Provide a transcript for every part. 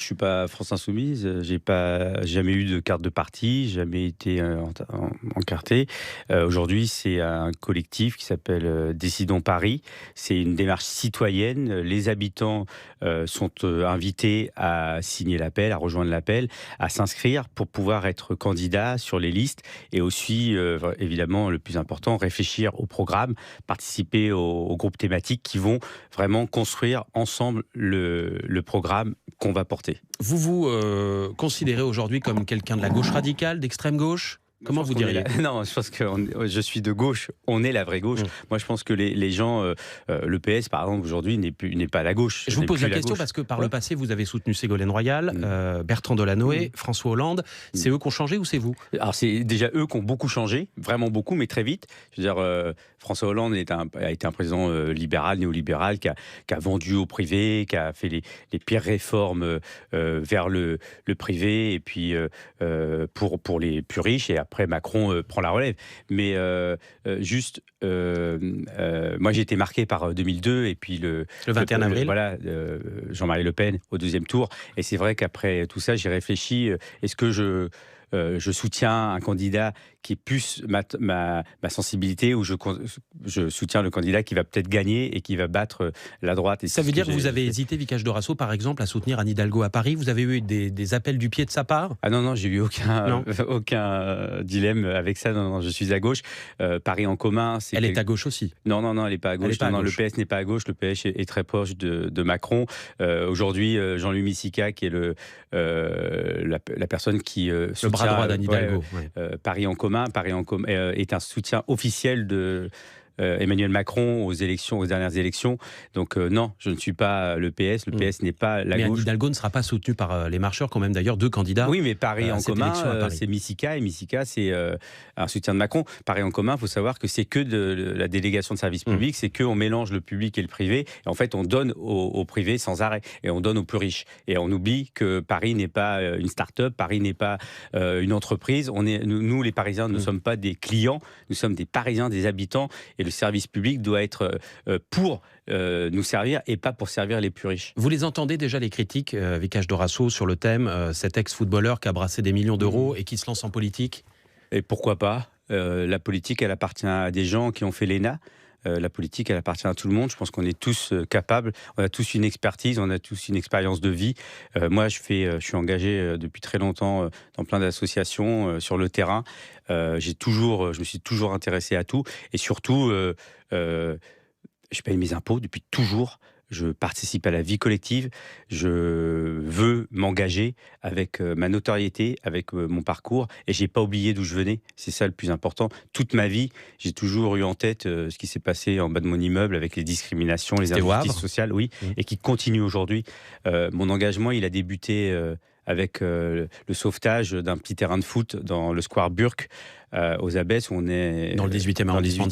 suis pas France Insoumise, j'ai pas jamais eu de carte de parti, jamais été encarté. Aujourd'hui, c'est un collectif qui s'appelle Décidons Paris. C'est une démarche citoyenne. Les habitants sont invités à signer l'appel, à rejoindre l'appel, à s'inscrire pour pouvoir être candidats sur les listes et aussi, évidemment, le plus important, réfléchir au programme, participer aux groupes thématiques qui vont vraiment construire ensemble le programme qu'on va porter. Vous vous considérez aujourd'hui comme quelqu'un de la gauche radicale, d'extrême gauche ? Comment vous diriez ? Non, je pense que je suis de gauche, on est la vraie gauche. Moi, je pense que les gens, le PS, par exemple, aujourd'hui, n'est pas la gauche. Je vous pose la question parce que par le passé, vous avez soutenu Ségolène Royal, Bertrand Delanoë, François Hollande. C'est eux qui ont changé ou c'est vous ? Alors, c'est déjà eux qui ont beaucoup changé, vraiment beaucoup, mais très vite. Je veux dire, François Hollande a été un président libéral, néolibéral, qui a vendu au privé, qui a fait les pires réformes vers le privé, et puis pour les plus riches, et après Macron prend la relève. Mais moi j'ai été marqué par 2002 et puis le 21 avril. Voilà, Jean-Marie Le Pen au deuxième tour. Et c'est vrai qu'après tout ça, j'ai réfléchi, est-ce que je soutiens un candidat qui est plus ma sensibilité, ou je soutiens le candidat qui va peut-être gagner et qui va battre la droite. Et ça veut dire que vous avez hésité, Vicage Dorasso, par exemple, à soutenir Anne Hidalgo à Paris. Vous avez eu des appels du pied de sa part ? Ah non, j'ai eu aucun dilemme avec ça. Non, je suis à gauche. Paris en commun, elle est à gauche aussi. Non, elle n'est pas à gauche. Le PS n'est pas à gauche. Le PS est très proche de Macron. Aujourd'hui, Jean-Louis Misica, qui est la personne qui soutient... Le bras droit d'Anne Hidalgo. Paris en commun est un soutien officiel de Emmanuel Macron aux dernières élections. Donc non, je ne suis pas le PS. Le PS n'est pas la gauche. Mais Anne Hidalgo ne sera pas soutenue par les marcheurs, quand même d'ailleurs 2 candidats. Oui, mais Paris en commun, c'est Misica, et Misica, c'est un soutien de Macron. Paris en commun, il faut savoir que c'est que de la délégation de service public, c'est qu'on mélange le public et le privé. Et en fait, on donne au privé sans arrêt, et on donne aux plus riches. Et on oublie que Paris n'est pas une start-up, Paris n'est pas une entreprise. Nous, les Parisiens, ne sommes pas des clients, nous sommes des Parisiens, des habitants. Et le service public doit être pour nous servir et pas pour servir les plus riches. Vous les entendez déjà, les critiques, Vicage Dorasso, sur le thème, cet ex-footballeur qui a brassé des millions d'euros et qui se lance en politique ? Et pourquoi pas ? La politique, elle appartient à des gens qui ont fait l'ENA. La politique, elle appartient à tout le monde. Je pense qu'on est tous capables. On a tous une expertise, on a tous une expérience de vie. Moi, je suis engagé depuis très longtemps dans plein d'associations sur le terrain. Je me suis toujours intéressé à tout. Et surtout, je paye mes impôts depuis toujours. Je participe à la vie collective, je veux m'engager avec ma notoriété, avec mon parcours, et j'ai pas oublié d'où je venais. C'est ça le plus important. Toute ma vie, j'ai toujours eu en tête ce qui s'est passé en bas de mon immeuble avec les discriminations, les injustices sociales, et qui continue aujourd'hui. Mon engagement, il a débuté avec le sauvetage d'un petit terrain de foot dans le square Burke, aux Abbesses, où on est dans le 18e arrondissement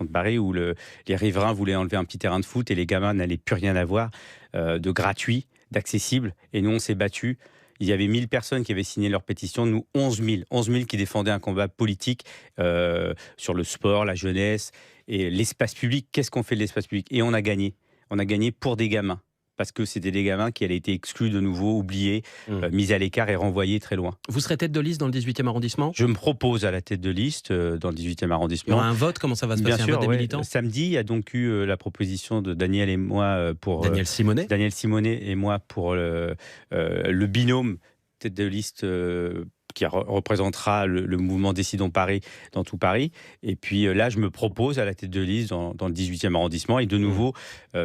de Paris, où les riverains voulaient enlever un petit terrain de foot et les gamins n'allaient plus rien avoir de gratuit, d'accessible. Et nous, on s'est battus. Il y avait 1000 personnes qui avaient signé leur pétition, nous 11 000 qui défendaient un combat politique sur le sport, la jeunesse et l'espace public. Qu'est-ce qu'on fait de l'espace public ? Et on a gagné. On a gagné pour des gamins. Parce que c'était des gamins qui allaient être exclus de nouveau, oubliés, mis à l'écart et renvoyés très loin. Vous serez tête de liste dans le 18e arrondissement ? Je me propose à la tête de liste dans le 18e arrondissement. Il y aura un vote ? Comment ça va se passer ? Bien sûr, un vote des militants ? Samedi, il y a donc eu la proposition de Daniel et moi pour... Daniel Simonet et moi pour le binôme tête de liste... qui représentera le mouvement Décidons Paris dans tout Paris. Et puis là, je me propose à la tête de liste dans le 18e arrondissement. Et de nouveau,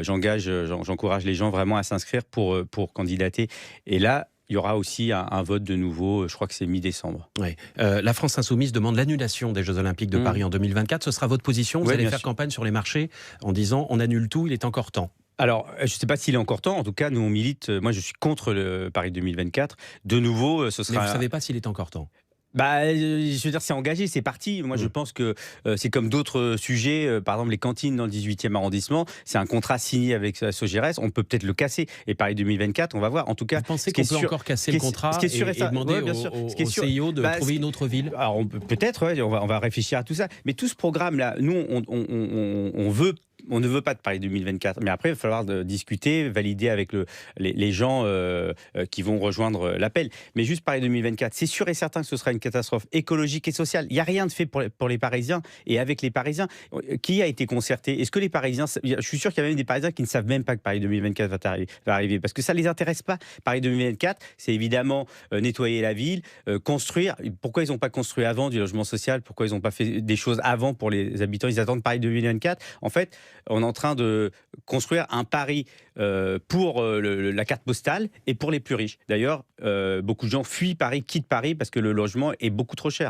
j'encourage les gens vraiment à s'inscrire pour candidater. Et là, il y aura aussi un vote de nouveau, je crois que c'est mi-décembre. Oui. La France Insoumise demande l'annulation des Jeux Olympiques de Paris en 2024. Ce sera votre position ? Vous allez faire campagne sur les marchés en disant on annule tout, il est encore temps. Alors, je ne sais pas s'il est encore temps. En tout cas, nous, on milite. Moi, je suis contre le Paris 2024. De nouveau, ce sera... Mais vous ne savez pas s'il est encore temps ? Je veux dire, c'est engagé, c'est parti. Moi, je pense que c'est comme d'autres sujets. Par exemple, les cantines dans le 18e arrondissement, c'est un contrat signé avec la Sogérès. On peut peut-être le casser. Et Paris 2024, on va voir. En tout cas, vous pensez qu'on peut encore casser le contrat et demander au CIO de trouver une autre ville ? Alors, peut-être, on va réfléchir à tout ça. Mais tout ce programme-là, nous, on veut on ne veut pas de Paris 2024. Mais après, il va falloir discuter, valider avec les gens qui vont rejoindre l'appel. Mais juste Paris 2024, c'est sûr et certain que ce sera une catastrophe écologique et sociale. Il n'y a rien de fait pour les Parisiens et avec les Parisiens. Qui a été concerté? Est-ce que les Parisiens... Je suis sûr qu'il y a même des Parisiens qui ne savent même pas que Paris 2024 va arriver. Parce que ça ne les intéresse pas. Paris 2024, c'est évidemment nettoyer la ville, construire. Pourquoi ils n'ont pas construit avant du logement social? Pourquoi ils n'ont pas fait des choses avant pour les habitants? Ils attendent Paris 2024. En fait, on est en train de construire un Paris pour la carte postale et pour les plus riches. D'ailleurs, beaucoup de gens fuient Paris, quittent Paris parce que le logement est beaucoup trop cher.